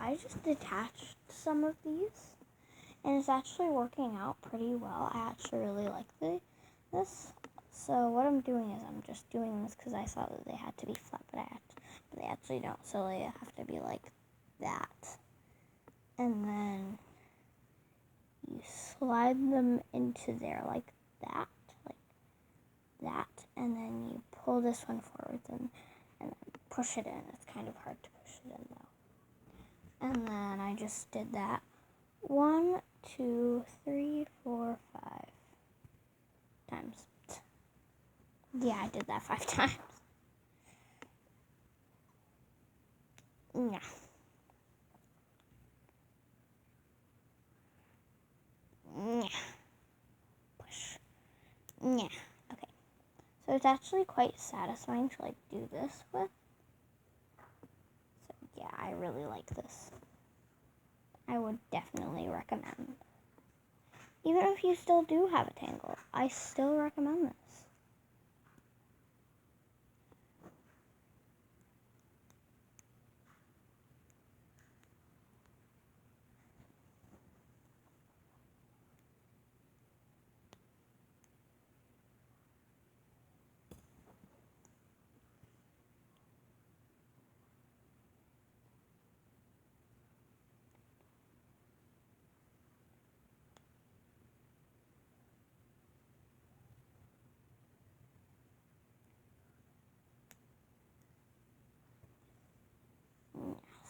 I just detached some of these, and it's actually working out pretty well. I actually really like this. So what I'm doing is I'm just doing this because I thought that they had to be flat, but they actually don't. So they have to be like that. And then you slide them into there like that. And then you pull this one forward and then push it in. It's kind of hard to push it in though. And then I just did that 1, 2, 3, 4, 5 times. Yeah, I did that 5 times. Yeah. Yeah. Push. Yeah. Okay. So it's actually quite satisfying to like do this with. So yeah, I really like this. I would definitely recommend. Even if you still do have a tangle, I still recommend this.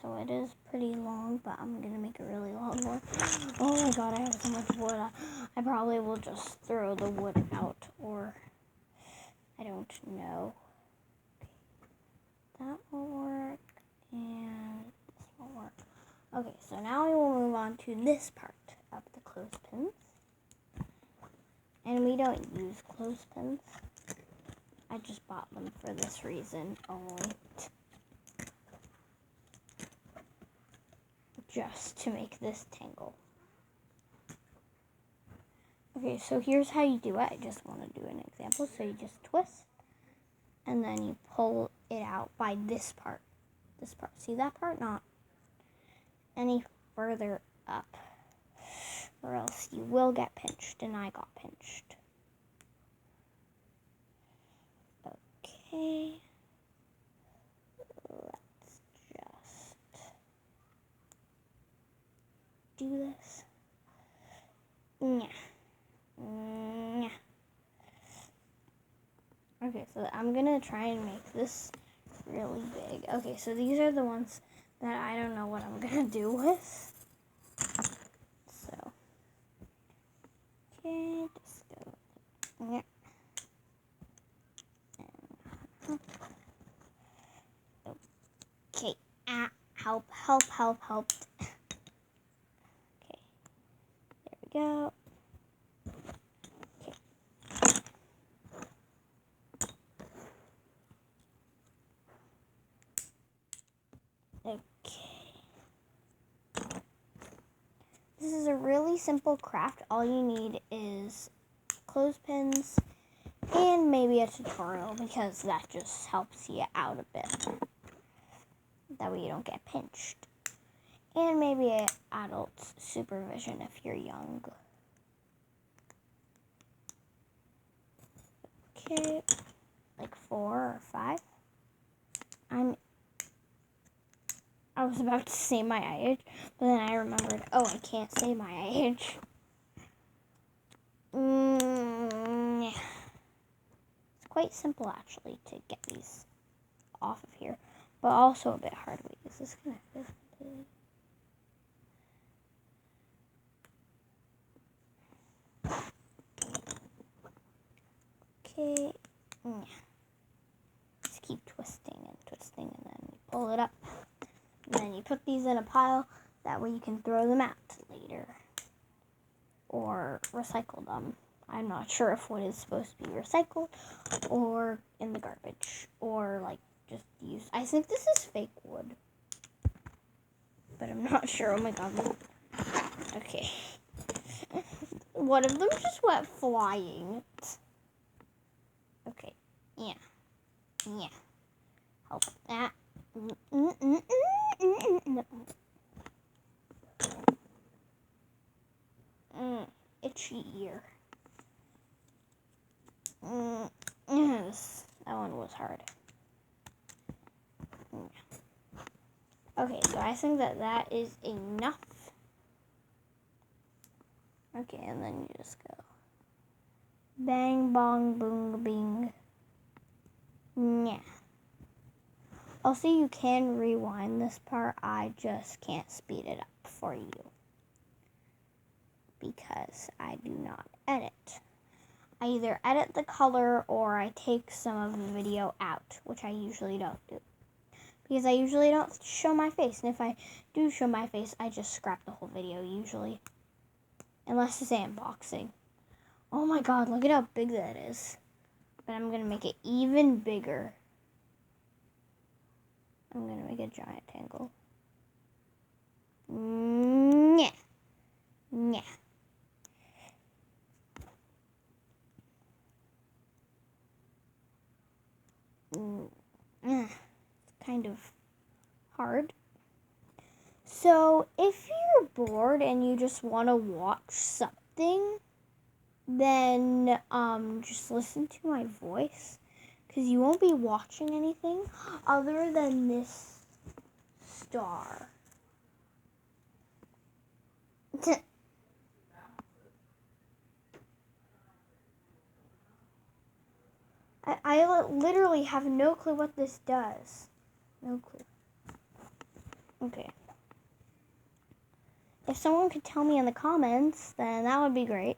So it is pretty long, but I'm going to make a really long one. Oh my god, I have so much wood. I probably will just throw the wood out, or I don't know. That will work, and this will work. Okay, so now we will move on to this part of the clothespins. And we don't use clothespins. I just bought them for this reason only. Just to make this tangle. Okay, so here's how you do it. I just want to do an example. So you just twist, and then you pull it out by this part. This part. See that part? Not any further up, or else you will get pinched, and I got pinched. Okay. Let's just do this. Yeah. Okay, so I'm gonna try and make this really big. Okay, so these are the ones that I don't know what I'm gonna do with. So, okay, just go. Yeah. Okay. Help. Okay. There we go. Okay. This is a really simple craft. All you need is clothespins and maybe a tutorial, because that just helps you out a bit. That way you don't get pinched. And maybe an adult's supervision if you're young. Okay, like 4 or 5. I was about to say my age, but then I remembered, oh, I can't say my age. It's quite simple, actually, to get these off of here, but also a bit hard. Wait, is this connected? Okay, just keep twisting, and then you pull it up. And then you put these in a pile. That way you can throw them out later. Or recycle them. I'm not sure if wood is supposed to be recycled or in the garbage. Or like just used. I think this is fake wood. But I'm not sure. Oh my god. Okay. One of them just went flying. Okay. Yeah. Help that. itchy ear. Yes, that one was hard. Okay, so I think that is enough. Okay, and then you just go bang, bong, boom, bing. Yeah. Also, you can rewind this part. I just can't speed it up for you because I do not edit. I either edit the color or I take some of the video out, which I usually don't do. Because I usually don't show my face. And if I do show my face, I just scrap the whole video usually. Unless it's unboxing. Oh my god, look at how big that is. But I'm going to make it even bigger. I'm going to make a giant tangle. Nyeh. Nyeh. It's kind of hard. So if you're bored and you just want to watch something, then just listen to my voice, because you won't be watching anything other than this star. I literally have no clue what this does. No clue. Okay. If someone could tell me in the comments, then that would be great.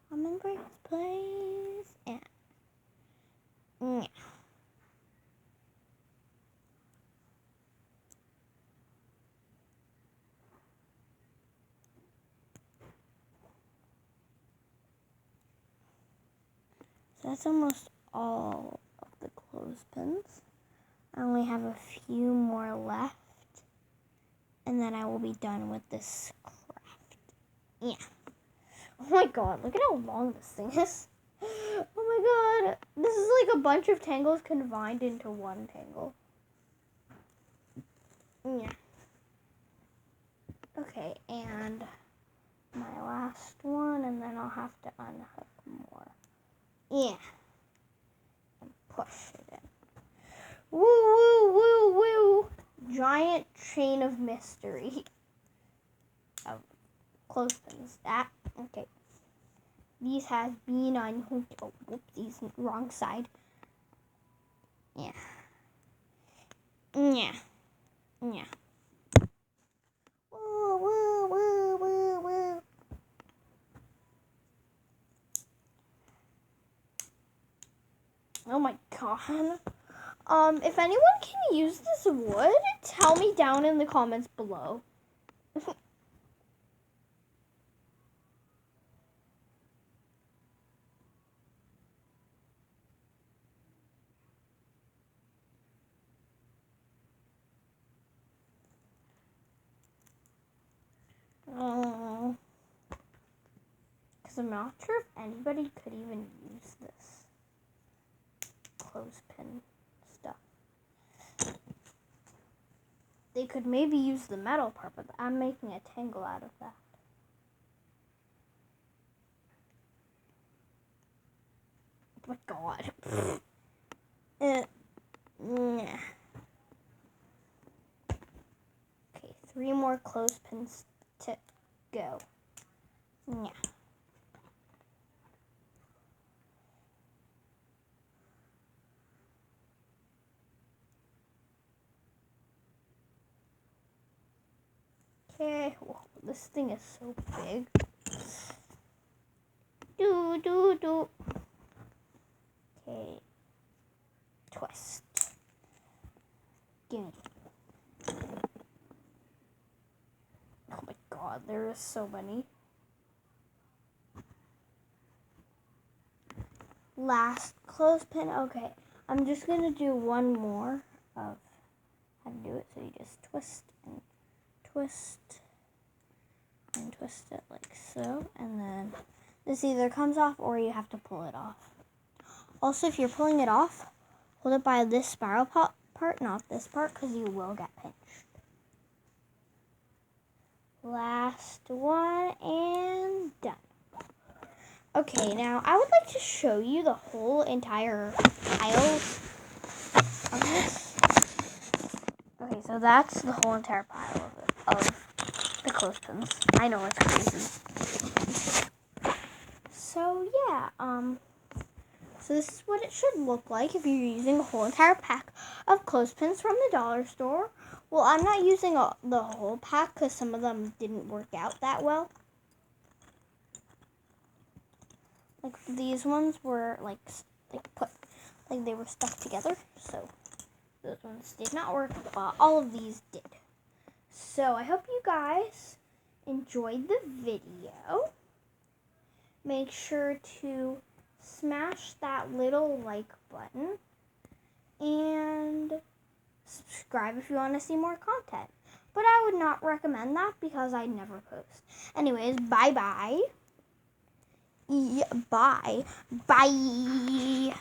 Remember his place? Yeah. Yeah. So that's almost all of the clothespins. I only have a few more left, and then I will be done with this craft. Yeah. Oh my god, look at how long this thing is. Oh my god, this is like a bunch of tangles combined into one tangle. Yeah. Okay, and my last one, and then I'll have to unhook more. Yeah. And push it in. Woo, woo, woo, woo. Giant chain of mystery. Of clothespins. That, okay. These has been unhooked. Oh, whoopsies, wrong side. Yeah. Yeah. Yeah. Woo, woo, woo, woo, woo. Oh my god. If anyone can use this wood, tell me down in the comments below. Because I'm not sure if anybody could even use this clothespin stuff. They could maybe use the metal part, but I'm making a tangle out of that. Oh my god. Yeah. Okay, 3 more clothespins to go. Yeah. Okay, whoa, this thing is so big. Do. Okay, twist. Gimme. Oh my god, there is so many. Last clothespin. Okay, I'm just gonna do one more of how to do it. So you just twist and twist and twist it like so, and then this either comes off or you have to pull it off. Also, if you're pulling it off, hold it by this spiral pot part, not this part, because you will get pinched. Last one, and done. Okay, now I would like to show you the whole entire pile of this. Okay, so that's the whole entire pile of the clothespins. I know it's crazy. So yeah, so this is what it should look like if you're using a whole entire pack of clothespins from the dollar store. Well, I'm not using the whole pack because some of them didn't work out that well. Like these ones were like they were stuck together, so those ones did not work, but all of these did. So I hope you guys enjoyed the video. Make sure to smash that little like button and subscribe if you want to see more content. But I would not recommend that because I never post. Anyways, bye-bye. Bye. Bye.